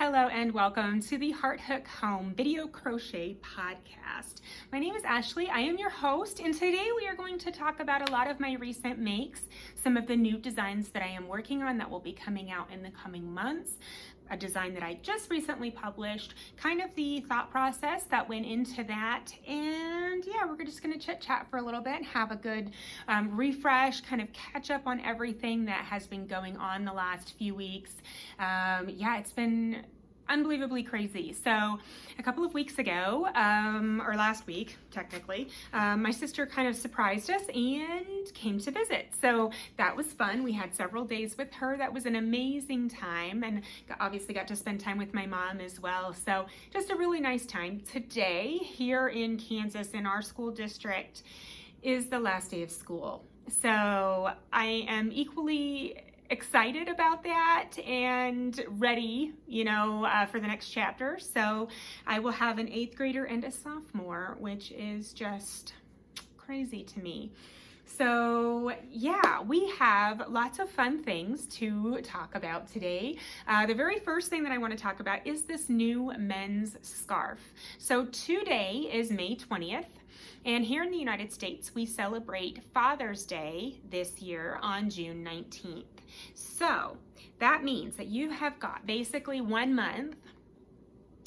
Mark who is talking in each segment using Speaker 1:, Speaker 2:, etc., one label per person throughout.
Speaker 1: Hello and welcome to the Heart Hook Home Video Crochet Podcast. My name is Ashley. I am your host, and today we are going to talk about a lot of my recent makes, some of the new designs that I am working on that will be coming out in the coming months, a design that I just recently published, kind of the thought process that went into that, and yeah, we're just going to chit chat for a little bit, have a good refresh, kind of catch up on everything that has been going on the last few weeks. Yeah, it's been unbelievably crazy. So a couple of weeks ago, or last week technically, my sister kind of surprised us and came to visit. So that was fun. We had several days with her. That was an amazing time, and obviously got to spend time with my mom as well. So just a really nice time. Today here in Kansas in our school district is the last day of school. So I am equally excited about that and ready, for the next chapter. So I will have an 8th grader and a sophomore, which is just crazy to me. So yeah, we have lots of fun things to talk about today. The very first thing that I want to talk about is this new men's scarf. So today is May 20th. And here in the United States, we celebrate Father's Day this year on June 19th. So that means that you have got basically 1 month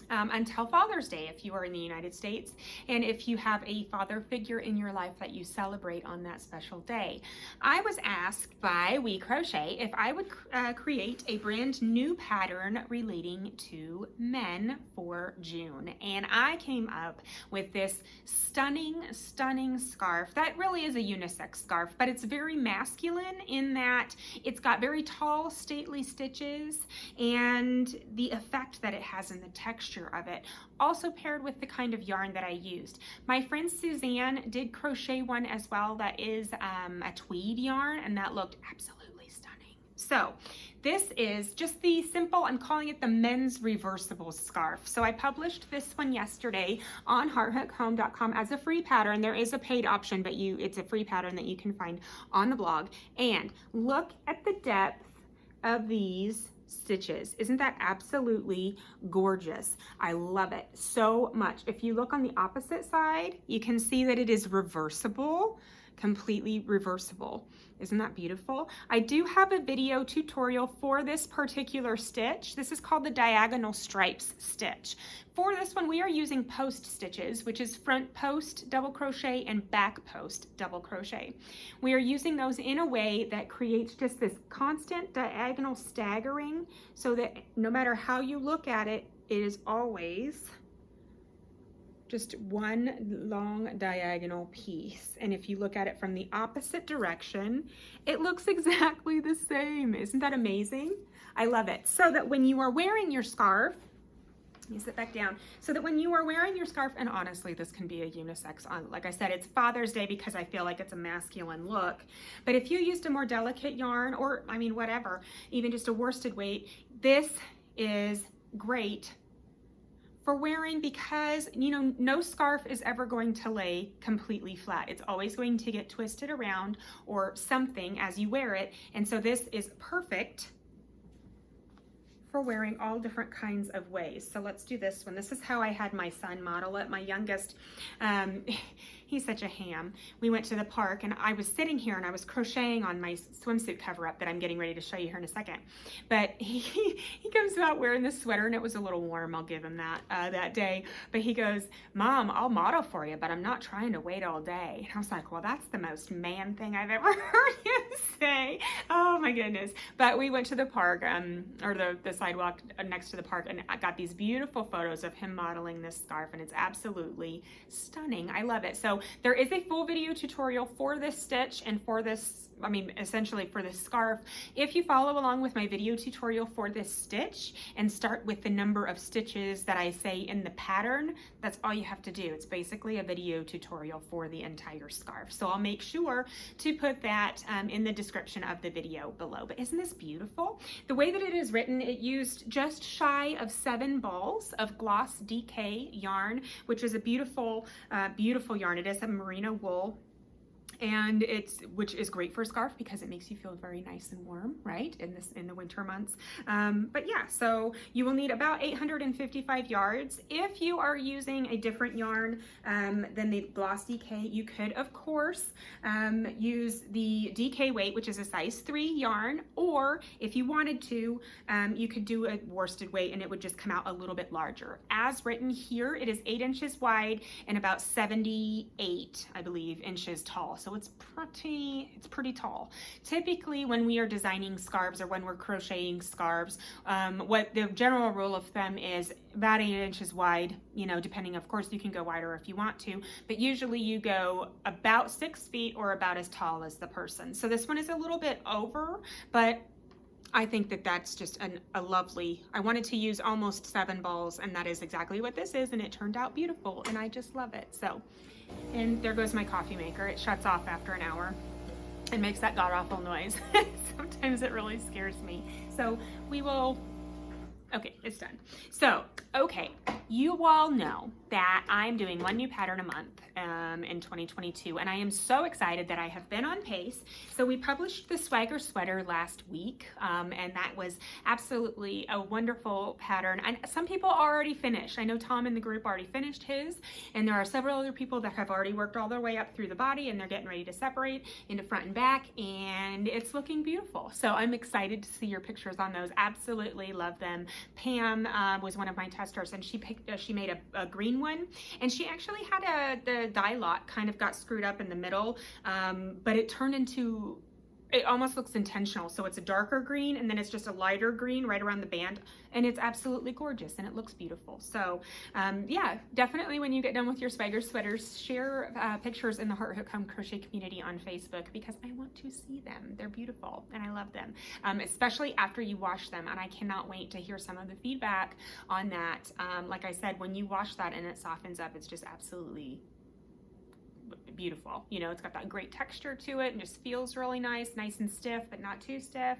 Speaker 1: until Father's Day if you are in the United States, and if you have a father figure in your life that you celebrate on that special day. I was asked by We Crochet if I would create a brand new pattern relating to men for June, and I came up with this stunning scarf that really is a unisex scarf, but it's very masculine in that it's got very tall, stately stitches, and the effect that it has in the texture of it, also paired with the kind of yarn that I used. My friend Suzanne did crochet one as well that is a tweed yarn, and that looked absolutely stunning. So this is just the simple, I'm calling it the men's reversible scarf. So I published this one yesterday on hearthookhome.com as a free pattern. There is a paid option, but it's a free pattern that you can find on the blog. And look at the depth of these stitches. Isn't that absolutely gorgeous? I love it so much. If you look on the opposite side, you can see that it is reversible, completely reversible. Isn't that beautiful? I do have a video tutorial for this particular stitch. This is called the diagonal stripes stitch. For this one, we are using post stitches, which is front post double crochet and back post double crochet. We are using those in a way that creates just this constant diagonal staggering, so that no matter how you look at it, it is always just one long diagonal piece. And if you look at it from the opposite direction, it looks exactly the same. Isn't that amazing? I love it. So that when you are wearing your scarf, you sit back down, so that when you are wearing your scarf, and honestly, this can be a unisex on, like I said, it's Father's Day because I feel like it's a masculine look. But if you used a more delicate yarn, or whatever, even just a worsted weight, this is great for wearing, because no scarf is ever going to lay completely flat. It's always going to get twisted around or something as you wear it, and so this is perfect for wearing all different kinds of ways. So let's do this one. This is how I had my son model it. My youngest, he's such a ham. We went to the park, and I was sitting here and I was crocheting on my swimsuit cover-up that I'm getting ready to show you here in a second. But he comes out wearing this sweater, and it was a little warm, I'll give him that that day. But he goes, "Mom, I'll model for you, but I'm not trying to wait all day." And I was like, well, that's the most man thing I've ever heard you say. Oh my goodness. But we went to the park, or the sidewalk next to the park, and I got these beautiful photos of him modeling this scarf, and it's absolutely stunning. I love it. So there is a full video tutorial for this stitch and for this, essentially for this scarf. If you follow along with my video tutorial for this stitch and start with the number of stitches that I say in the pattern, that's all you have to do. It's basically a video tutorial for the entire scarf. So I'll make sure to put that in the description of the video below. But isn't this beautiful? The way that it is written, it used just shy of 7 balls of gloss DK yarn, which is a beautiful, beautiful yarn. It is a merino wool and which is great for a scarf because it makes you feel very nice and warm, right, in the winter months. But yeah, so you will need about 855 yards. If you are using a different yarn than the Gloss DK, you could of course use the DK weight, which is a size 3 yarn, or if you wanted to, you could do a worsted weight and it would just come out a little bit larger. As written here, it is 8 inches wide and about 78, I believe, inches tall. So it's pretty tall. Typically when we are designing scarves or when we're crocheting scarves, what the general rule of thumb is about 8 inches wide, you know, depending, of course you can go wider if you want to, but usually you go about 6 feet or about as tall as the person. So this one is a little bit over, but I think that that's just a lovely, I wanted to use almost 7 balls, and that is exactly what this is, and it turned out beautiful, and I just love it. So, and there goes my coffee maker. It shuts off after an hour and makes that god-awful noise. Sometimes it really scares me. So we will, okay, it's done. So, okay, you all know that I'm doing one new pattern a month in 2022, and I am so excited that I have been on pace. So we published the Swagger sweater last week, and that was absolutely a wonderful pattern. And some people already finished. I know Tom in the group already finished his, and there are several other people that have already worked all their way up through the body, and they're getting ready to separate into front and back, and it's looking beautiful. So I'm excited to see your pictures on those. Absolutely love them. Pam was one of my testers, and she made a green one, and she actually had the dye lot kind of got screwed up in the middle, but it turned into, it almost looks intentional. So it's a darker green and then it's just a lighter green right around the band, and it's absolutely gorgeous and it looks beautiful. So yeah, definitely when you get done with your Swagger sweaters, share pictures in the Heart Hook Home Crochet community on Facebook, because I want to see them. They're beautiful and I love them, especially after you wash them, and I cannot wait to hear some of the feedback on that. Like I said, when you wash that and it softens up, it's just absolutely beautiful. You know, it's got that great texture to it and just feels really nice and stiff, but not too stiff,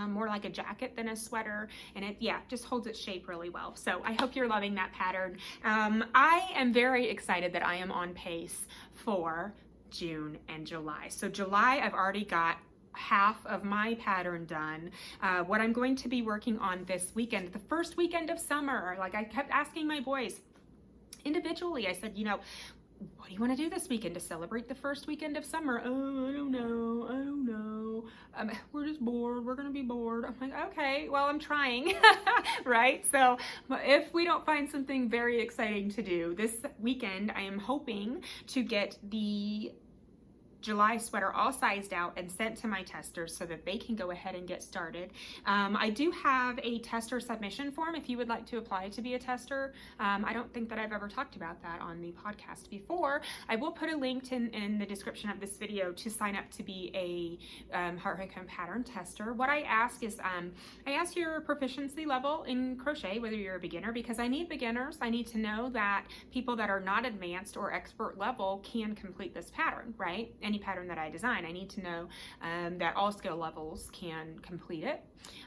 Speaker 1: more like a jacket than a sweater, and it, yeah, just holds its shape really well. So I hope you're loving that pattern. I am very excited that I am on pace for June and July. So July, I've already got half of my pattern done. What I'm going to be working on this weekend, the first weekend of summer, like I kept asking my boys individually, I said, you know, what do you want to do this weekend to celebrate the first weekend of summer? Oh, I don't know. We're just bored. We're going to be bored. I'm like, okay, well, I'm trying, right? So if we don't find something very exciting to do this weekend, I am hoping to get the July sweater all sized out and sent to my testers so that they can go ahead and get started. I do have a tester submission form if you would like to apply to be a tester. I don't think that I've ever talked about that on the podcast before. I will put a link in the description of this video to sign up to be a Heart Hook Home pattern tester. What I ask is, I ask your proficiency level in crochet, whether you're a beginner, because I need beginners. I need to know that people that are not advanced or expert level can complete this pattern, right? Any pattern that I design, I need to know that all skill levels can complete it.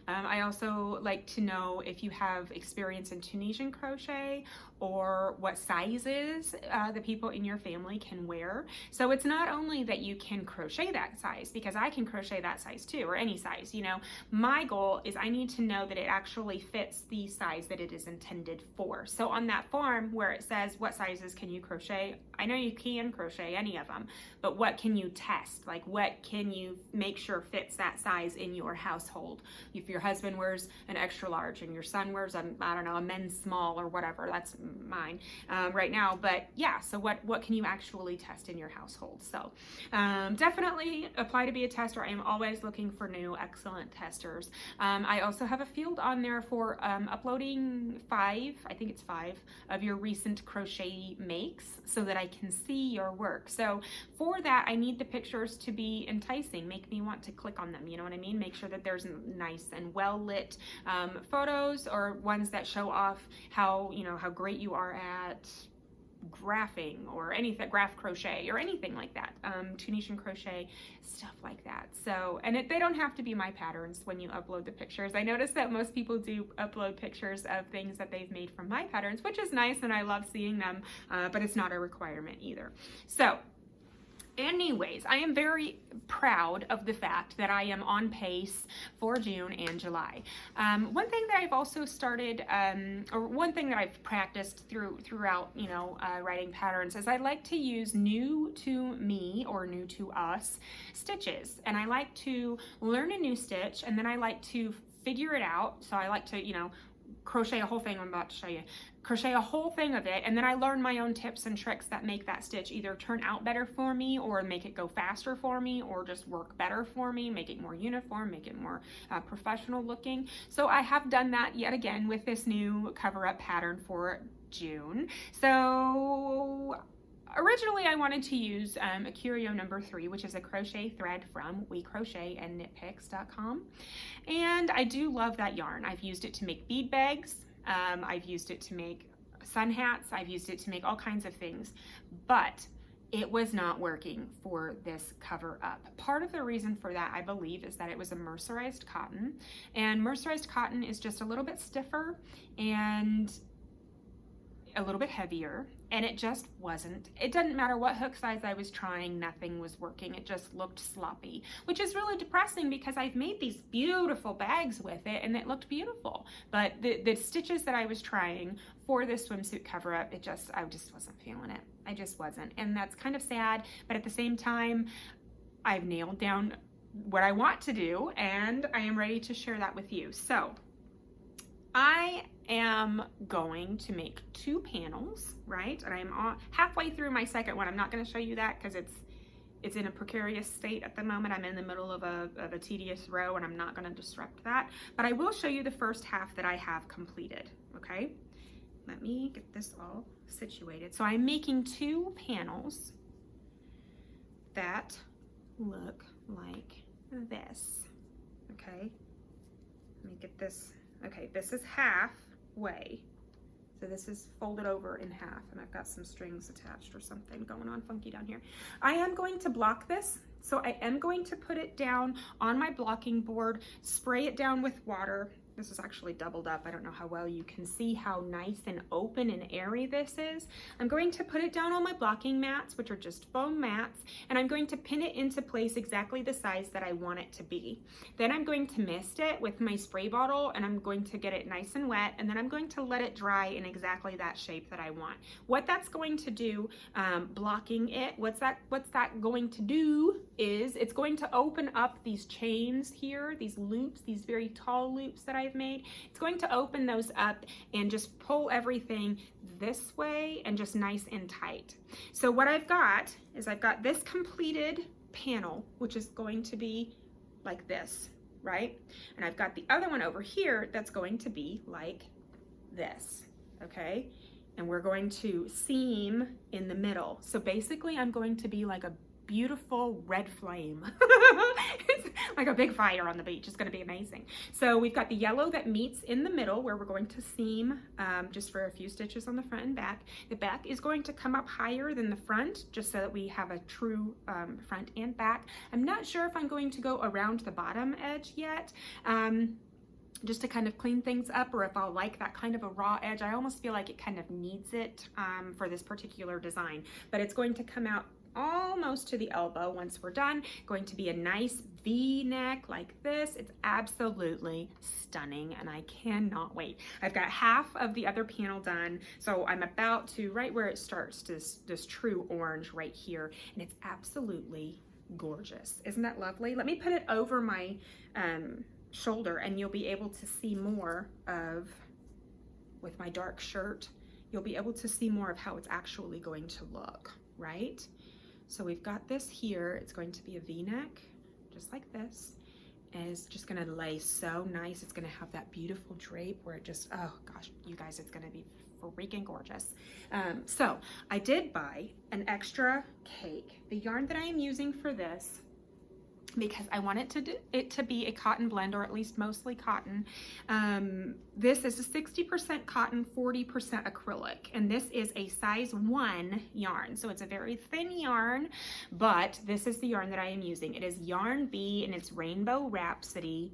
Speaker 1: I also like to know if you have experience in Tunisian crochet or what sizes the people in your family can wear. So it's not only that you can crochet that size, because I can crochet that size too, or any size, you know. My goal is I need to know that it actually fits the size that it is intended for. So on that form where it says what sizes can you crochet, I know you can crochet any of them, but what can you test? Like what can you make sure fits that size in your household? If your husband wears an extra large and your son wears a, I don't know, a men's small or whatever, that's mine right now. But yeah, so what can you actually test in your household? So definitely apply to be a tester. I am always looking for new excellent testers. I also have a field on there for uploading 5 of your recent crochet makes so that I can see your work. So for that, I need the pictures to be enticing, make me want to click on them, you know what I mean? Make sure that there's nice and well lit photos, or ones that show off how, you know, how great you are at graphing or anything, graph crochet or anything like that, Tunisian crochet, stuff like that. So, and they don't have to be my patterns when you upload the pictures. I noticed that most people do upload pictures of things that they've made from my patterns, which is nice and I love seeing them, but it's not a requirement either. So Anyways, I am very proud of the fact that I am on pace for June and July. One thing that I've also started, or one thing that I've practiced throughout, writing patterns, is I like to use new to me or new to us stitches. And I like to learn a new stitch, and then I like to figure it out. So I like to, crochet a whole thing. I'm about to show you. Crochet a whole thing of it, and then I learn my own tips and tricks that make that stitch either turn out better for me, or make it go faster for me, or just work better for me, make it more uniform, make it more professional looking. So I have done that yet again with this new Coverup pattern for June. So originally I wanted to use a curio number 3, which is a crochet thread from WeCrochetAndKnitPicks.com, and I do love that yarn. I've used it to make bead bags, I've used it to make sun hats, I've used it to make all kinds of things, but it was not working for this Coverup. Part of the reason for that, I believe, is that it was a mercerized cotton, and mercerized cotton is just a little bit stiffer and a little bit heavier, and it just wasn't. It didn't matter what hook size I was trying, nothing was working. It just looked sloppy, which is really depressing because I've made these beautiful bags with it and it looked beautiful. But the stitches that I was trying for this swimsuit Coverup, I just wasn't feeling it. I just wasn't. And that's kind of sad, but at the same time, I've nailed down what I want to do and I am ready to share that with you. So I am going to make 2 panels, right? And I'm halfway through my second one. I'm not going to show you that because it's in a precarious state at the moment. I'm in the middle of a tedious row and I'm not going to disrupt that. But I will show you the first half that I have completed, okay? Let me get this all situated. So I'm making 2 panels that look like this, okay? Let me get this. Okay, this is halfway. So this is folded over in half, and I've got some strings attached or something going on funky down here. I am going to block this, so I am going to put it down on my blocking board, spray it down with water. This is actually doubled up. I don't know how well you can see how nice and open and airy this is. I'm going to put it down on my blocking mats, which are just foam mats, and I'm going to pin it into place exactly the size that I want it to be. Then I'm going to mist it with my spray bottle, and I'm going to get it nice and wet, and then I'm going to let it dry in exactly that shape that I want. What that's going to do, blocking it, what's that going to do is it's going to open up these chains here, these loops, these very tall loops that I've made. It's going to open those up and just pull everything this way and just nice and tight. So what I've got is I've got this completed panel, which is going to be like this, right? And I've got the other one over here that's going to be like this, okay? And we're going to seam in the middle. So basically I'm going to be like a beautiful red flame. It's like a big fire on the beach. It's going to be amazing. So we've got the yellow that meets in the middle where we're going to seam just for a few stitches on the front and back. The back is going to come up higher than the front just so that we have a true front and back. I'm not sure if I'm going to go around the bottom edge yet. Just to kind of clean things up, or if I'll like that kind of a raw edge. I almost feel like it kind of needs it for this particular design, but it's going to come out almost to the elbow once we're done. Going to be a nice V-neck like this. It's absolutely stunning and I cannot wait. I've got half of the other panel done, so I'm about to, right where it starts, this true orange right here, and it's absolutely gorgeous. Isn't that lovely? Let me put it over my shoulder and you'll be able to see more of, with my dark shirt, you'll be able to see more of how it's actually going to look, right? So we've got this here. It's going to be a V-neck, just like this. And it's just gonna lay so nice. It's gonna have that beautiful drape where it just, oh gosh, you guys, it's gonna be freaking gorgeous. So I did buy an extra cake. The yarn that I am using for this, because I want it to be a cotton blend, or at least mostly cotton. This is a 60% cotton, 40% acrylic, and this is a size 1 yarn. So it's a very thin yarn, but this is the yarn that I am using. It is Yarn B and it's Rainbow Rhapsody.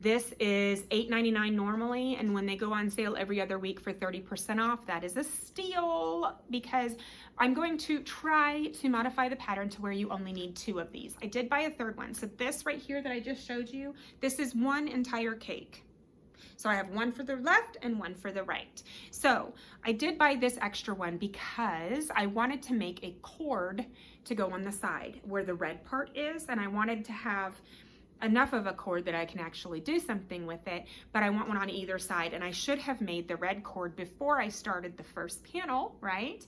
Speaker 1: This is $8.99 normally, and when they go on sale every other week for 30% off, that is a steal, because I'm going to try to modify the pattern to where you only need 2 of these. I did buy a third one. So this right here that I just showed you, this is one entire cake. So I have one for the left and one for the right. So I did buy this extra one because I wanted to make a cord to go on the side where the red part is, and I wanted to have enough of a cord that I can actually do something with it, but I want one on either side, and I should have made the red cord before I started the first panel, right?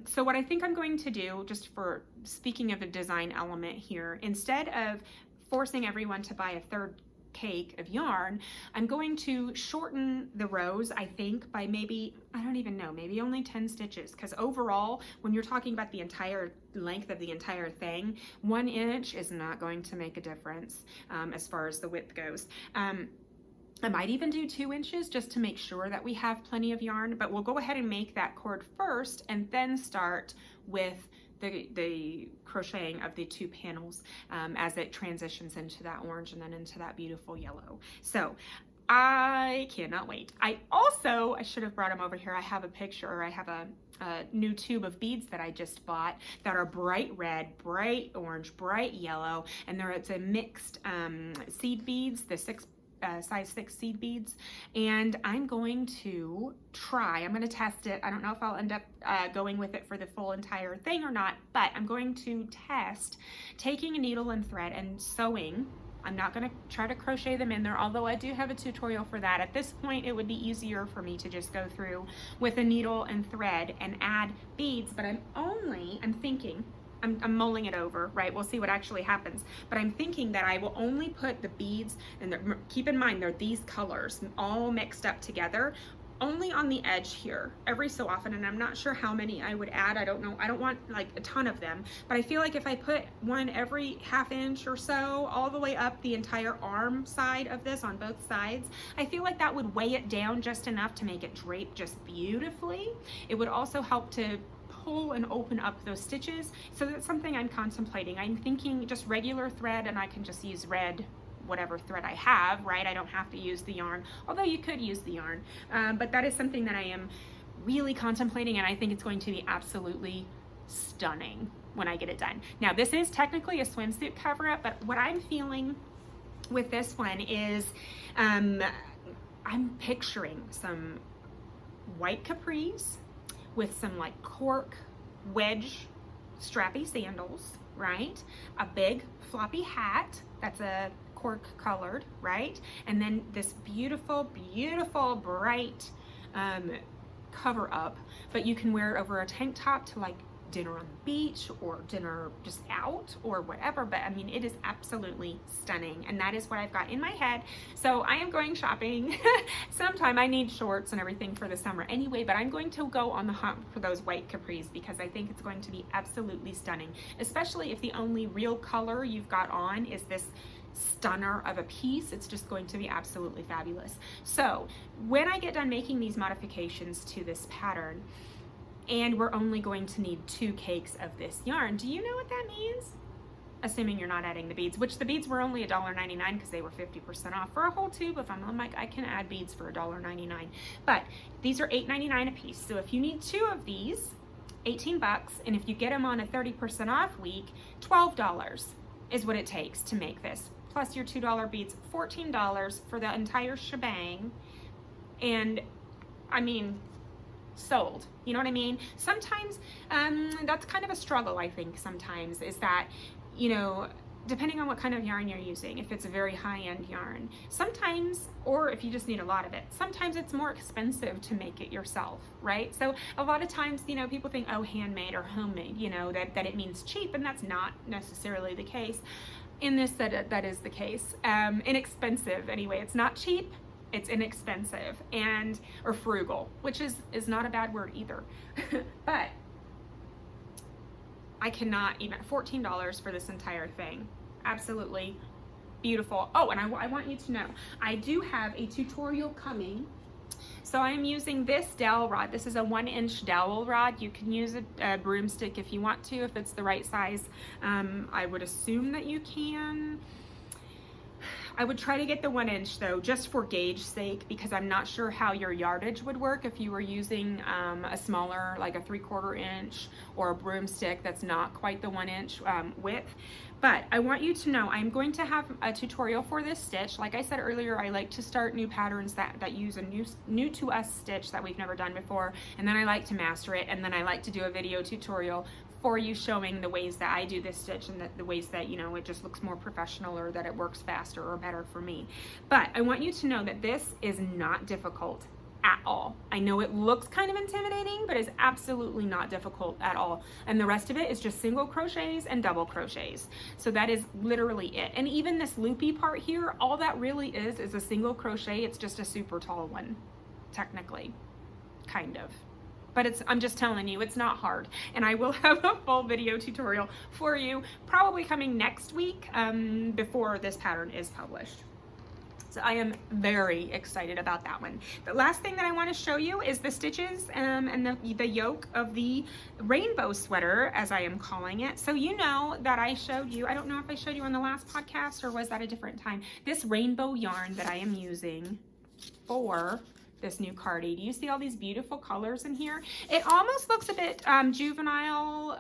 Speaker 1: So what I think I'm going to do, just for speaking of a design element here, instead of forcing everyone to buy a third cake of yarn, I'm going to shorten the rows, I think, by maybe, I don't even know, maybe only 10 stitches, because overall, when you're talking about the entire length of the entire thing, 1 inch is not going to make a difference as far as the width goes. I might even do 2 inches just to make sure that we have plenty of yarn, but we'll go ahead and make that cord first and then start with the crocheting of the 2 panels as it transitions into that orange and then into that beautiful yellow. So I cannot wait. I should have brought them over here. I have a picture, or I have a new tube of beads that I just bought that are bright red, bright orange, bright yellow, and it's a mixed seed beads, the size 6 seed beads, and I'm going to test it. I don't know if I'll end up going with it for the full entire thing or not, but I'm going to test taking a needle and thread and sewing. I'm not going to try to crochet them in there, although I do have a tutorial for that. At this point, it would be easier for me to just go through with a needle and thread and add beads, but I'm thinking, I'm mulling it over, right? We'll see what actually happens. But I'm thinking that I will only put the beads, and keep in mind, they're these colors all mixed up together, only on the edge here every so often, and I'm not sure how many I would add. I don't know. I don't want like a ton of them, but I feel like if I put one every ½ inch or so all the way up the entire arm side of this on both sides, I feel like that would weigh it down just enough to make it drape just beautifully. It would also help to pull and open up those stitches. So that's something I'm contemplating. I'm thinking just regular thread, and I can just use red, whatever thread I have, right? I don't have to use the yarn, although you could use the yarn. But that is something that I am really contemplating, and I think it's going to be absolutely stunning when I get it done. Now, this is technically a swimsuit cover-up, but what I'm feeling with this one is I'm picturing some white capris with some like cork wedge strappy sandals, right? A big floppy hat that's a cork colored, right? And then this beautiful, beautiful bright cover up, but you can wear it over a tank top to like dinner on the beach or dinner just out or whatever. But I mean, it is absolutely stunning, and that is what I've got in my head. So I am going shopping sometime. I need shorts and everything for the summer anyway, but I'm going to go on the hunt for those white capris because I think it's going to be absolutely stunning, especially if the only real color you've got on is this stunner of a piece. It's just going to be absolutely fabulous. So when I get done making these modifications to this pattern, and we're only going to need 2 cakes of this yarn, do you know what that means? Assuming you're not adding the beads, which the beads were only $1.99 because they were 50% off for a whole tube of them. I'm like, I can add beads for $1.99, but these are $8.99 a piece. So if you need 2 of these, 18 bucks, and if you get them on a 30% off week, $12 is what it takes to make this. Plus your $2 beads, $14 for the entire shebang. And I mean, sold. You know what I mean? Sometimes that's kind of a struggle, I think, sometimes, is that, you know, depending on what kind of yarn you're using, if it's a very high-end yarn, sometimes, or if you just need a lot of it, sometimes it's more expensive to make it yourself, right? So a lot of times, you know, people think, oh, handmade or homemade, you know, that it means cheap, and that's not necessarily the case. In this, that is the case. Inexpensive, anyway. It's not cheap. It's inexpensive or frugal, which is not a bad word either. But I cannot even, $14 for this entire thing. Absolutely beautiful. Oh, and I want you to know, I do have a tutorial coming. So I'm using this dowel rod. This is a 1-inch dowel rod. You can use a broomstick if you want to, if it's the right size. I would assume that you can. I would try to get the 1 inch though, just for gauge sake, because I'm not sure how your yardage would work if you were using a smaller, like a 3/4 inch or a broomstick that's not quite the 1 inch width. But I want you to know I'm going to have a tutorial for this stitch. Like I said earlier, I like to start new patterns that use a new to us stitch that we've never done before, and then I like to master it, and then I like to do a video tutorial for you showing the ways that I do this stitch and the ways that, you know, it just looks more professional or that it works faster or better for me. But I want you to know that this is not difficult at all. I know it looks kind of intimidating, but it's absolutely not difficult at all. And the rest of it is just single crochets and double crochets. So that is literally it. And even this loopy part here, all that really is a single crochet. It's just a super tall one, technically, kind of. But I'm just telling you, it's not hard. And I will have a full video tutorial for you, probably coming next week before this pattern is published. So I am very excited about that one. The last thing that I want to show you is the stitches and the yoke of the rainbow sweater, as I am calling it. So you know that I showed you, I don't know if I showed you on the last podcast or was that a different time, this rainbow yarn that I am using for this new cardi. Do you see all these beautiful colors in here? It almost looks a bit juvenile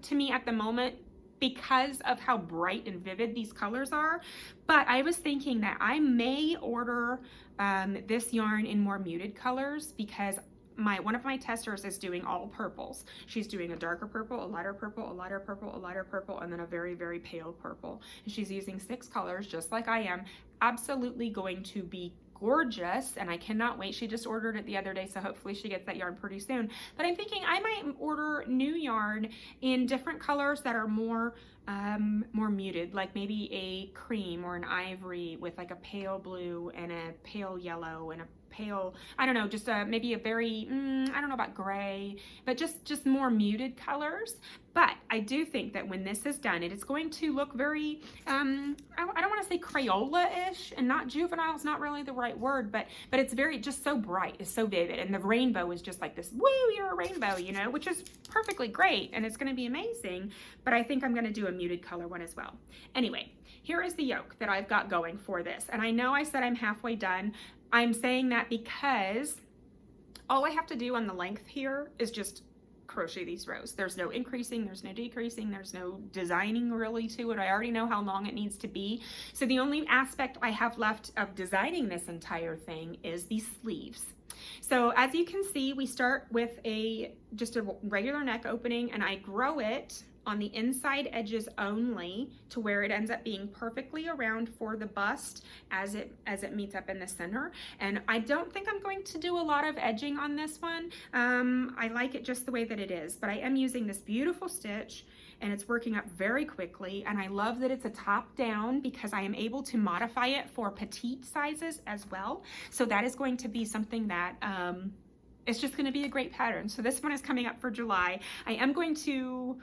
Speaker 1: to me at the moment, because of how bright and vivid these colors are. But I was thinking that I may order this yarn in more muted colors, because one of my testers is doing all purples. She's doing a darker purple, a lighter purple, a lighter purple, a lighter purple, and then a very, very pale purple. And she's using 6 colors just like I am. Absolutely going to be gorgeous, and I cannot wait. She just ordered it the other day, so hopefully she gets that yarn pretty soon. But I'm thinking I might order new yarn in different colors that are more muted, like maybe a cream or an ivory with like a pale blue and a pale yellow and a pale, I don't know, just maybe a very, I don't know about gray, but just more muted colors. But I do think that when this is done, it is going to look very, I don't want to say Crayola-ish, and not juvenile is not really the right word, but it's very, just so bright, it's so vivid, and the rainbow is just like this, woo, you're a rainbow, you know, which is perfectly great, and it's going to be amazing. But I think I'm going to do a muted color one as well. Anyway, here is the yoke that I've got going for this, and I know I said I'm halfway done. I'm saying that because all I have to do on the length here is just crochet these rows. There's no increasing, there's no decreasing, there's no designing really to it. I already know how long it needs to be. So the only aspect I have left of designing this entire thing is the sleeves. So as you can see, we start with just a regular neck opening, and I grow it on the inside edges only to where it ends up being perfectly around for the bust as it meets up in the center. And I don't think I'm going to do a lot of edging on this one. I like it just the way that it is, but I am using this beautiful stitch, and it's working up very quickly. And I love that it's a top down, because I am able to modify it for petite sizes as well. So that is going to be something that it's just going to be a great pattern. So this one is coming up for July. I am going to,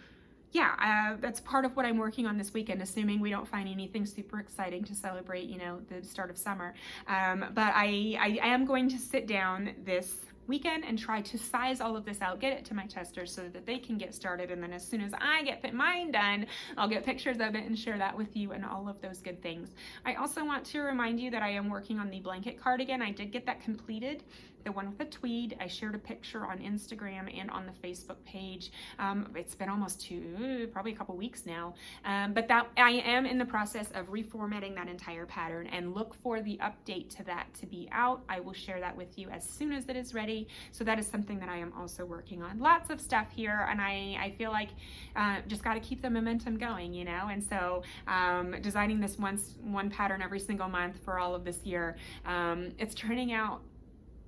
Speaker 1: that's part of what I'm working on this weekend, assuming we don't find anything super exciting to celebrate, you know, the start of summer. But I am going to sit down this weekend and try to size all of this out, get it to my testers so that they can get started. And then as soon as I get mine done, I'll get pictures of it and share that with you and all of those good things. I also want to remind you that I am working on the blanket cardigan. I did get that completed, the one with the tweed. I shared a picture on Instagram and on the Facebook page. It's been almost probably a couple weeks now, but that I am in the process of reformatting that entire pattern, and look for the update to that to be out. I will share that with you as soon as it is ready. So that is something that I am also working on. Lots of stuff here, and I feel like just got to keep the momentum going, you know. And so designing this one pattern every single month for all of this year, it's turning out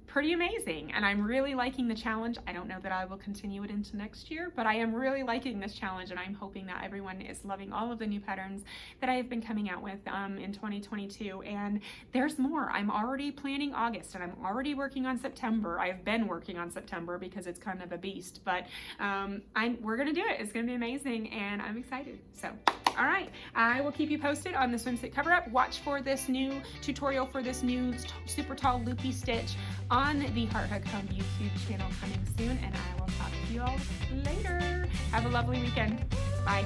Speaker 1: pretty amazing, and I'm really liking the challenge. I don't know that I will continue it into next year, but I am really liking this challenge, and I'm hoping that everyone is loving all of the new patterns that I have been coming out with in 2022. And there's more. I'm already planning August, and I'm already working on September. I've been working on September because it's kind of a beast, but we're gonna do it. It's gonna be amazing, and I'm excited. So all right, I will keep you posted on the swimsuit cover up. Watch for this new tutorial for this new super tall loopy stitch on the Heart Hug Home YouTube channel coming soon, and I will talk to you all later. Have a lovely weekend. Bye.